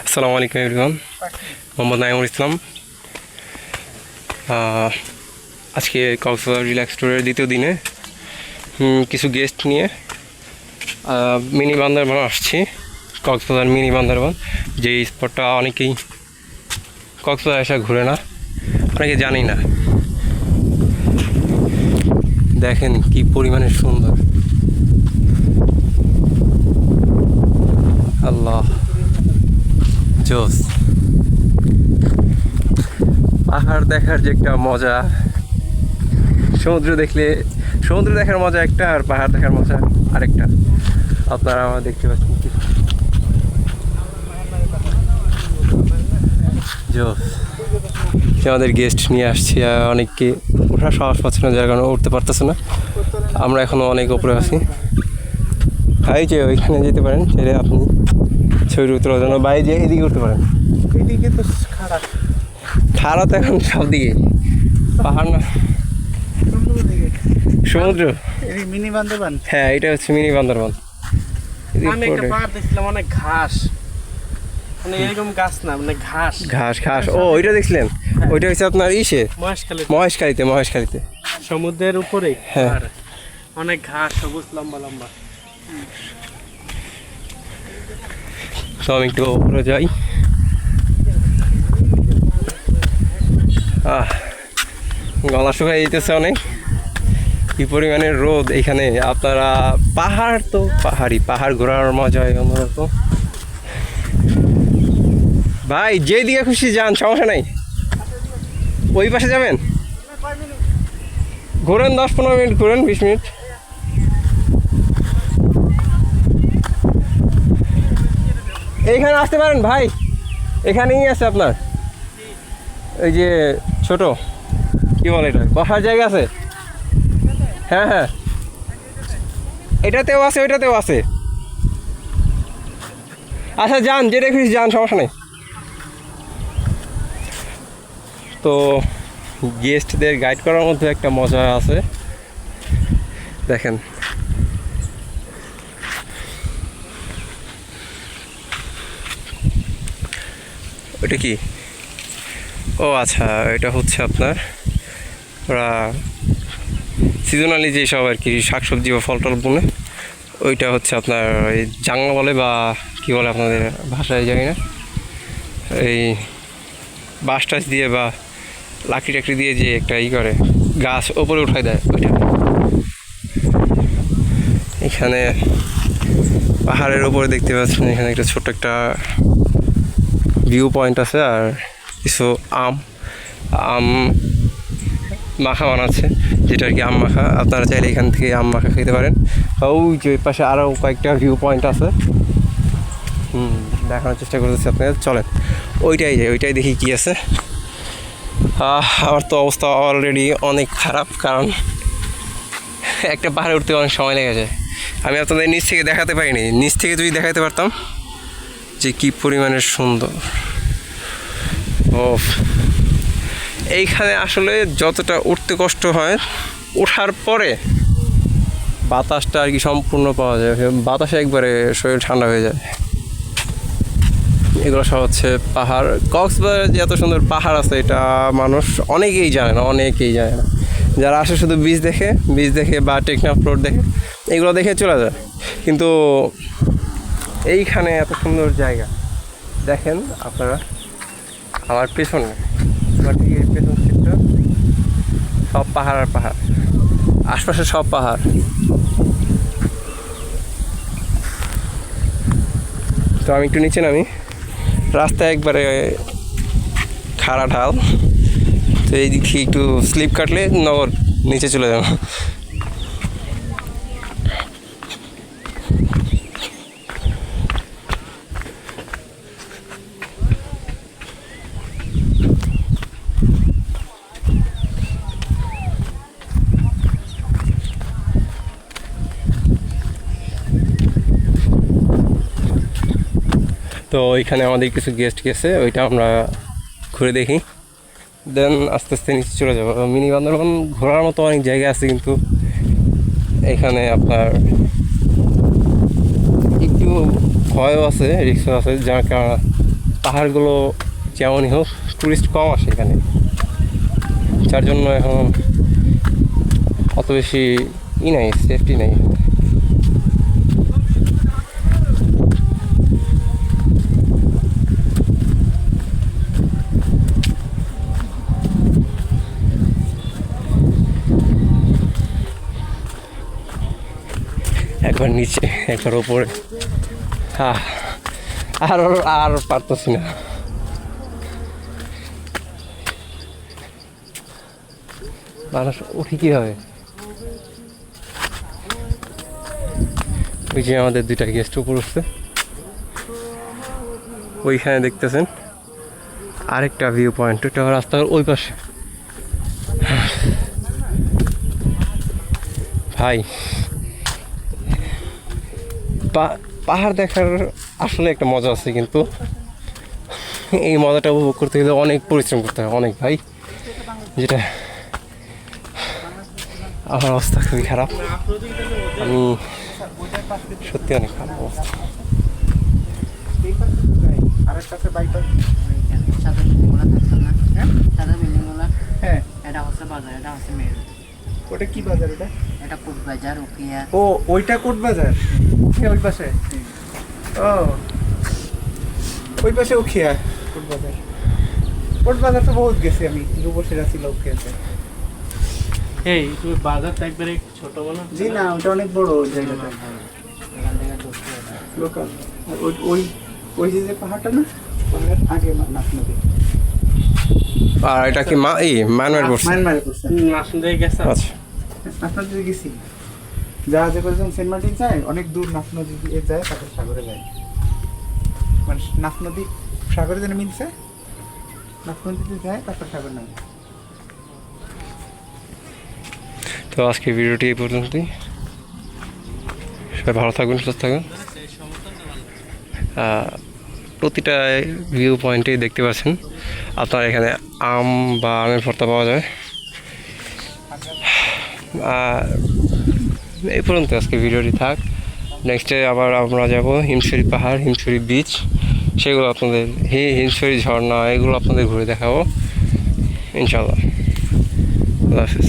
আসসালামু আলাইকুম এভরিওয়ান, মোহাম্মদ নাইমুল ইসলাম। আজকে কক্সবাজার রিল্যাক্স ট্যুরের দ্বিতীয় দিনে কিছু গেস্ট নিয়ে মিনি বান্দরবান আসছি। কক্সবাজার মিনি বান্দরবান, যে স্পটটা অনেকেই কক্সবাজার এসে ঘুরে না, অনেকে জানি না। দেখেন কি পরিমাণে সুন্দর, আল্লাহ জোস। পাহাড় দেখার যে একটা মজা, সমুদ্র দেখার মজা একটা, আর পাহাড় দেখার মজা আরেকটা। আপনারা আমার দেখতে পাচ্ছেন কি জোস। আমাদের গেস্ট নিয়ে আসছি, অনেককে ওঠার সাহস পাচ্ছে না, যার কারণে উঠতে পারতেছে না। আমরা এখনও অনেক উপরে আছি। এই যে ওইখানে যেতে পারেন, সেটা আপনি ছবি তোলার জন্য বাইরে যে এদিকে উঠতে পারেন। এদিকে তো খাড়া তো এখন সব দিকে, পাহাড় না সমুদ্র। মিনি বান্দরবান, হ্যাঁ এটা হচ্ছে মিনি বান্দরবান। আমি একটা পাহাড় দেখছিলাম, অনেক ঘাস, মানে এরকম গাছ না, মানে ঘাস ঘাস ঘাস। ও ওইটা দেখছিলেন? ওইটা হচ্ছে আপনার মহেশখালীতে সমুদ্রের উপরে। হ্যাঁ, অনেক ঘাস, সবুজ, লম্বা লম্বা। তো আমি একটু উপরে যাই। গলা শুকাই যেতেছে অনেক, কি পরিমাণে রোদ এখানে। আপনারা পাহাড় তো পাহাড় ঘোরার মজা অন্যরকম। ভাই যেদিকে খুশি যান, সমস্যা নাই। ওই পাশে যাবেন, ঘোরেন 10-15 মিনিট, ঘোরেন 20 মিনিট। এইখানে আসতে পারেন ভাই, এখানেই আছে আপনার এই যে ছোট কি বলে এটা, বসার জায়গা আছে। হ্যাঁ হ্যাঁ, এটাতেও আছে, ওইটাতেও আছে। আচ্ছা যান, যেটা খুশি যান, সমস্যা নেই। তো গেস্টদের গাইড করার মধ্যে একটা মজা আছে। দেখেন ওটা কি? ও আচ্ছা, এটা হচ্ছে আপনার ওরা সিজনালি যেসব আর কি শাকসবজি বা ফল টল বুনে, ওইটা হচ্ছে আপনার এই জাংলা বলে বা কী বলে আপনাদের ভাষায় জানি না, এই বাঁশ টাস দিয়ে বা লাকড়ি টাকড়ি দিয়ে যে একটা করে গাছ ওপরে উঠাই দেয়, ওইটা। এখানে পাহাড়ের ওপরে দেখতে পাচ্ছেন, এখানে একটা ছোট্ট একটা ভিউ পয়েন্ট আছে, আর কিছু আম মাখা বানাচ্ছে, যেটা আর কি আম মাখা। আপনারা চাইলে এখান থেকে আম মাখা খেতে পারেন। ওই যে ওই পাশে আরও কয়েকটা ভিউ পয়েন্ট আছে, দেখানোর চেষ্টা করতেছি আপনাদের। চলেন ওইটাই দেখি কি আছে। আমার তো অবস্থা অলরেডি অনেক খারাপ, কারণ একটা পাহাড়ে উঠতে অনেক সময় লেগে যায়। আমি আপনাদের নিচ থেকে দেখাতে পারিনি, নিচ থেকে যদি দেখাতে পারতাম যে কী পরিমাণে সুন্দর। ও এইখানে আসলে যতটা উঠতে কষ্ট হয়, ওঠার পরে বাতাসটা আর কি সম্পূর্ণ পাওয়া যায়। বাতাসে একবারে শরীর ঠান্ডা হয়ে যায়। এগুলো সব হচ্ছে পাহাড়। কক্সবাজারে যে এত সুন্দর পাহাড় আছে, এটা মানুষ অনেকেই জানে না। যারা আসে শুধু বীচ দেখে বা টেকনাফ রোড দেখে, এগুলো দেখে চলে যায়। কিন্তু এইখানে এত সুন্দর জায়গা দেখেন আপনারা। আমার পেছনে, আমার ঠিক এই পেছন সাইডটা সব পাহাড় আর পাহাড়, আশপাশে সব পাহাড়। তো আমি একটু নিচে নামি, রাস্তায় একবারে খাড়া ঢাল, তো এই দিক থেকে একটু স্লিপ কাটলে নগর নিচে চলে যাবো। তো ওইখানে আমাদের কিছু গেস্ট গেছে, ওইটা আমরা ঘুরে দেখি, দেন আস্তে আস্তে নিচে চলে যাবো। মিনি বান্দরবান ঘোরার মতো অনেক জায়গা আছে, কিন্তু এখানে আপনার একটু ভয়ও আছে, রিস্কও আছে, যার কারণে পাহাড়গুলো যেমনই হোক টুরিস্ট কম আসে এখানে, যার জন্য এখন অত বেশি নাই, সেফটি নেই। একবার নিচে একবার ওপরে, আর আর পারতেছি না। মানুষ উঠি কীভাবে? ওই যে আমাদের দুইটা গেস্ট উপর উঠছে, ওইখানে দেখতেছেন আরেকটা ভিউ পয়েন্ট, ওটা রাস্তার ওই পাশে। ভাই পাহাড় দেখার আসলে একটা মজা আছে, কিন্তু এই মজাটা উপভোগ করতে গেলে অনেক পরিশ্রম করতে হয়, অনেক ভাই, যেটা আমার অবস্থা খুবই খারাপ। আমি সত্যি অনেক খারাপ অবস্থা। সাদা বিল্ডিংগুলো থাকছে না? সাদা বিল্ডিংগুলো, হ্যাঁ এটা হচ্ছে বাজার, এটা হচ্ছে মেরু, ওটা কি বাজার ওটা? এটা কোট বাজার, উকিয়া। ও ওইটা কোট বাজার, ওই পাশে। ও ওই পাশে উখিয়া কোট বাজার। কোট বাজার তো বহুত গেছি আমি, রূপসীরা ছিল উখিয়াতে। এই তুমি বাজারটা একবারে ছোট বলো। জি না, ওটা অনেক বড় জায়গাটা, এখান থেকে ঢুকতে হবে। লোকাল। ওই ওই ওই যে পাহাড়টা না, পাহাড়ের আগে নাফ নদী, আর এটা কি মায়ানমার পড়ছে? মায়ানমারে পড়ছে। আসন দিয়ে গেছে। আচ্ছা, নাফ নদীতে গেছি, জাহাজে করে যখন সেন্ট মার্টিন যায়, অনেক দূর নাফ নদী দিয়ে যায়, তারপর সাগরে যায়। মানে নাফ নদী সাগরে যেন মিলছে, নাফ নদীতে যায়, তারপর সাগর নামে। তো আজকে ভিডিওটি এই পর্যন্তই। সবাই ভালো থাকবেন, সুস্থ থাকবেন। প্রতিটা ভিউ পয়েন্টেই দেখতে পাচ্ছেন আপনার এখানে আম বা আমের ভর্তা পাওয়া যায়। এই পর্যন্ত আজকে ভিডিওটি থাক। নেক্সটে আবার আমরা যাব হিমছড়ি পাহাড়, হিমছড়ি বিচ, সেগুলো আপনাদের হিমছড়ি ঝর্ণা, এগুলো আপনাদের ঘুরে দেখাবো ইনশাল্লাহ। আল্লাহ হাফিজ।